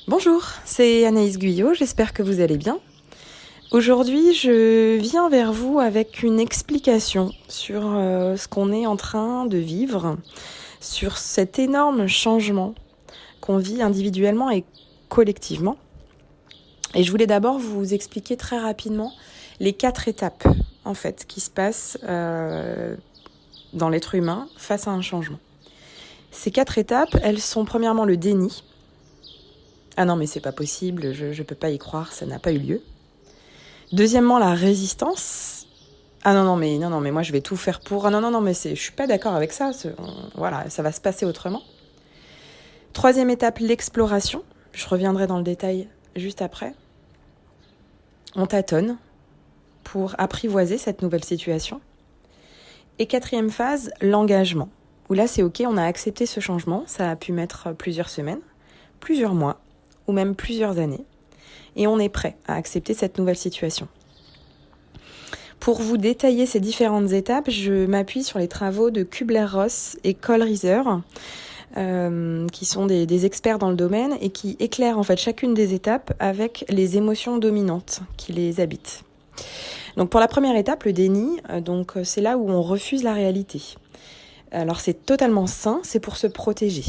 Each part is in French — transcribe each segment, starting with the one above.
Bonjour, c'est Anaïs Guyot, j'espère que vous allez bien. Aujourd'hui, je viens vers vous avec une explication sur ce qu'on est en train de vivre, sur cet énorme changement qu'on vit individuellement et collectivement. Et je voulais d'abord vous expliquer très rapidement les 4 étapes en fait qui se passent dans l'être humain face à un changement. Ces 4 étapes, elles sont premièrement le déni. Ah non mais c'est pas possible, je peux pas y croire, ça n'a pas eu lieu. Deuxièmement, la résistance. Ah non mais moi je vais tout faire pour. Ah non mais je suis pas d'accord avec ça. Voilà, ça va se passer autrement. Troisième étape, l'exploration. Je reviendrai dans le détail juste après. On tâtonne pour apprivoiser cette nouvelle situation. Et quatrième phase, l'engagement. Où là c'est ok, on a accepté ce changement. Ça a pu mettre plusieurs semaines, plusieurs mois ou même plusieurs années. Et on est prêt à accepter cette nouvelle situation. Pour vous détailler ces différentes étapes, je m'appuie sur les travaux de Kübler-Ross et Kohlrieser, qui sont des experts dans le domaine et qui éclairent en fait chacune des étapes avec les émotions dominantes qui les habitent. Donc pour la première étape, le déni, donc c'est là où on refuse la réalité. Alors c'est totalement sain, c'est pour se protéger.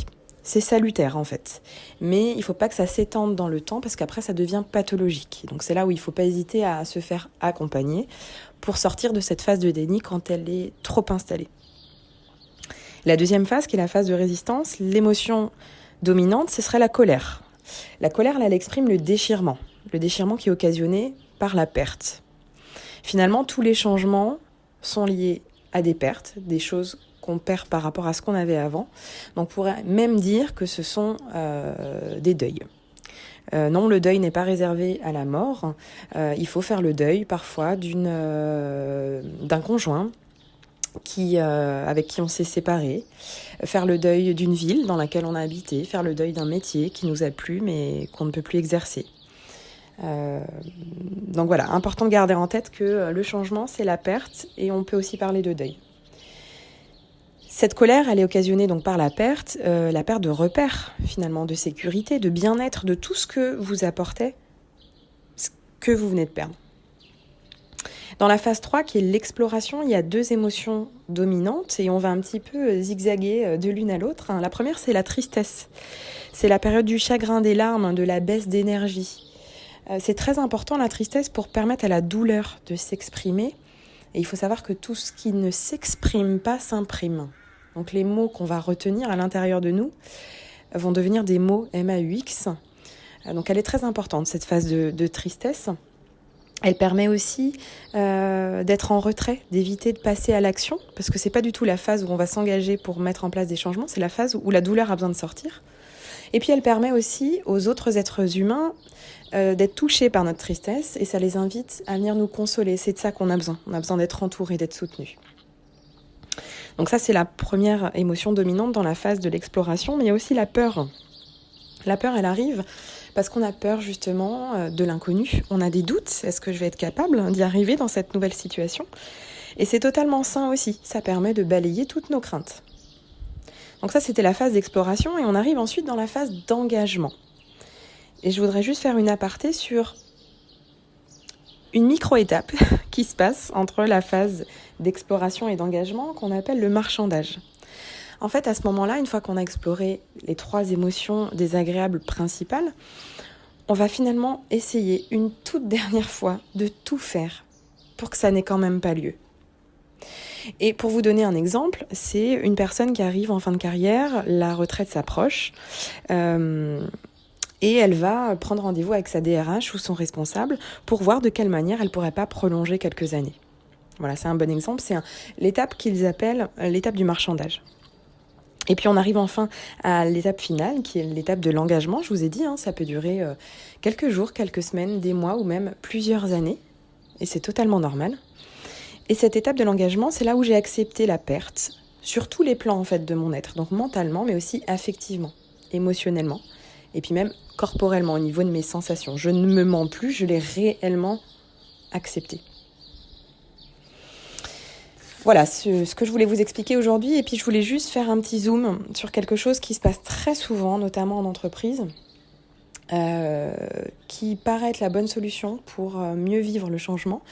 C'est salutaire en fait. Mais il ne faut pas que ça s'étende dans le temps parce qu'après ça devient pathologique. Donc c'est là où il ne faut pas hésiter à se faire accompagner pour sortir de cette phase de déni quand elle est trop installée. La deuxième phase, qui est la phase de résistance, l'émotion dominante, ce serait la colère. La colère, là, elle exprime le déchirement qui est occasionné par la perte. Finalement, tous les changements sont liés à des pertes, des choses qu'on perd par rapport à ce qu'on avait avant. Donc on pourrait même dire que ce sont des deuils. Non, le deuil n'est pas réservé à la mort. Il faut faire le deuil parfois d'un conjoint avec qui on s'est séparé, faire le deuil d'une ville dans laquelle on a habité, faire le deuil d'un métier qui nous a plu mais qu'on ne peut plus exercer. Donc voilà, important de garder en tête que le changement, c'est la perte et on peut aussi parler de deuil. Cette colère, elle est occasionnée donc par la perte de repères, finalement, de sécurité, de bien-être, de tout ce que vous apportait, ce que vous venez de perdre. Dans la phase 3, qui est l'exploration, il y a 2 émotions dominantes et on va un petit peu zigzaguer de l'une à l'autre. La première, c'est la tristesse. C'est la période du chagrin, des larmes, de la baisse d'énergie. C'est très important, la tristesse, pour permettre à la douleur de s'exprimer. Et il faut savoir que tout ce qui ne s'exprime pas s'imprime. Donc les mots qu'on va retenir à l'intérieur de nous vont devenir des mots MAUX. Donc elle est très importante, cette phase de tristesse. Elle permet aussi d'être en retrait, d'éviter de passer à l'action, parce que c'est pas du tout la phase où on va s'engager pour mettre en place des changements, c'est la phase où la douleur a besoin de sortir. Et puis elle permet aussi aux autres êtres humains d'être touchés par notre tristesse, et ça les invite à venir nous consoler. C'est de ça qu'on a besoin. On a besoin d'être entouré, d'être soutenu. Donc ça, c'est la première émotion dominante dans la phase de l'exploration, mais il y a aussi la peur. La peur, elle arrive parce qu'on a peur justement de l'inconnu. On a des doutes, est-ce que je vais être capable d'y arriver dans cette nouvelle situation ? Et c'est totalement sain aussi, ça permet de balayer toutes nos craintes. Donc ça, c'était la phase d'exploration, et on arrive ensuite dans la phase d'engagement. Et je voudrais juste faire une aparté sur une micro-étape qui se passe entre la phase d'exploration et d'engagement qu'on appelle le marchandage. En fait, à ce moment-là, une fois qu'on a exploré les 3 émotions désagréables principales, on va finalement essayer une toute dernière fois de tout faire pour que ça n'ait quand même pas lieu. Et pour vous donner un exemple, c'est une personne qui arrive en fin de carrière, la retraite s'approche, et elle va prendre rendez-vous avec sa DRH ou son responsable pour voir de quelle manière elle ne pourrait pas prolonger quelques années. Voilà, c'est un bon exemple, c'est l'étape qu'ils appellent l'étape du marchandage. Et puis on arrive enfin à l'étape finale, qui est l'étape de l'engagement. Je vous ai dit, ça peut durer quelques jours, quelques semaines, des mois ou même plusieurs années. Et c'est totalement normal. Et cette étape de l'engagement, c'est là où j'ai accepté la perte, sur tous les plans en fait de mon être. Donc mentalement, mais aussi affectivement, émotionnellement. Et puis même corporellement, au niveau de mes sensations. Je ne me mens plus, je l'ai réellement accepté. Voilà ce que je voulais vous expliquer aujourd'hui. Et puis je voulais juste faire un petit zoom sur quelque chose qui se passe très souvent, notamment en entreprise, qui paraît être la bonne solution pour mieux vivre le changement,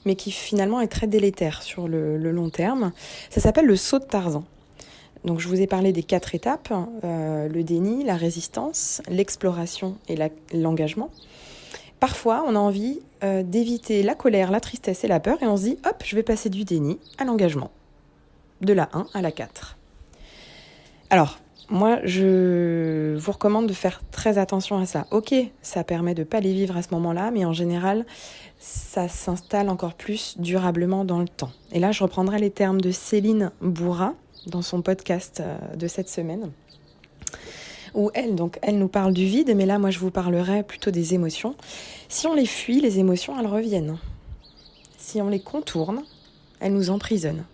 mais qui finalement est très délétère sur le long terme. Ça s'appelle le saut de Tarzan. Donc je vous ai parlé des 4 étapes, le déni, la résistance, l'exploration et l'engagement. Parfois, on a envie d'éviter la colère, la tristesse et la peur, et on se dit, hop, je vais passer du déni à l'engagement, de la 1 à la 4. Alors, moi, je vous recommande de faire très attention à ça. Ok, ça permet de ne pas les vivre à ce moment-là, mais en général, ça s'installe encore plus durablement dans le temps. Et là, je reprendrai les termes de Céline Bourra dans son podcast de cette semaine, où elle nous parle du vide, mais là, moi, je vous parlerai plutôt des émotions. Si on les fuit, les émotions, elles reviennent. Si on les contourne, elles nous emprisonnent.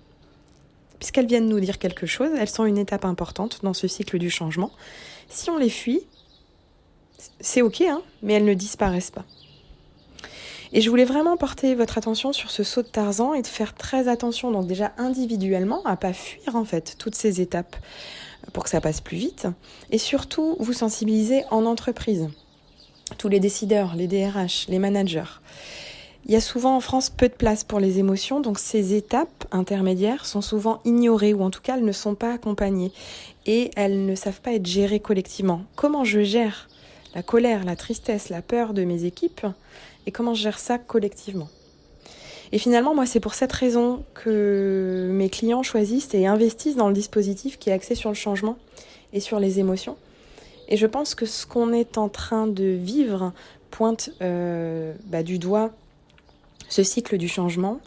Puisqu'elles viennent nous dire quelque chose, elles sont une étape importante dans ce cycle du changement. Si on les fuit, c'est ok, mais elles ne disparaissent pas. Et je voulais vraiment porter votre attention sur ce saut de Tarzan et de faire très attention, donc déjà individuellement, à ne pas fuir en fait toutes ces étapes pour que ça passe plus vite. Et surtout, vous sensibiliser en entreprise. Tous les décideurs, les DRH, les managers. Il y a souvent en France peu de place pour les émotions, donc ces étapes intermédiaires sont souvent ignorées, ou en tout cas elles ne sont pas accompagnées, et elles ne savent pas être gérées collectivement. Comment je gère la colère, la tristesse, la peur de mes équipes, et comment je gère ça collectivement? Et finalement, moi, c'est pour cette raison que mes clients choisissent et investissent dans le dispositif qui est axé sur le changement et sur les émotions. Et je pense que ce qu'on est en train de vivre pointe du doigt ce cycle du changement.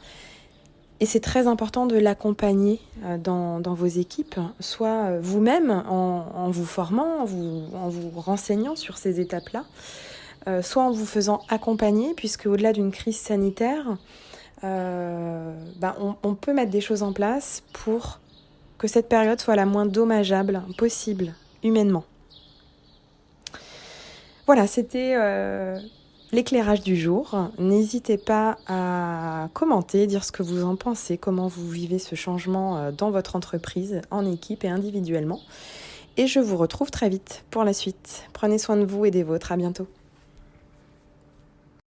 Et c'est très important de l'accompagner dans vos équipes, soit vous-même en vous formant, en vous renseignant sur ces étapes-là, soit en vous faisant accompagner, puisque au-delà d'une crise sanitaire, on peut mettre des choses en place pour que cette période soit la moins dommageable possible, humainement. Voilà, c'était l'éclairage du jour. N'hésitez pas à commenter, dire ce que vous en pensez, comment vous vivez ce changement dans votre entreprise, en équipe et individuellement. Et je vous retrouve très vite pour la suite. Prenez soin de vous et des vôtres. À bientôt.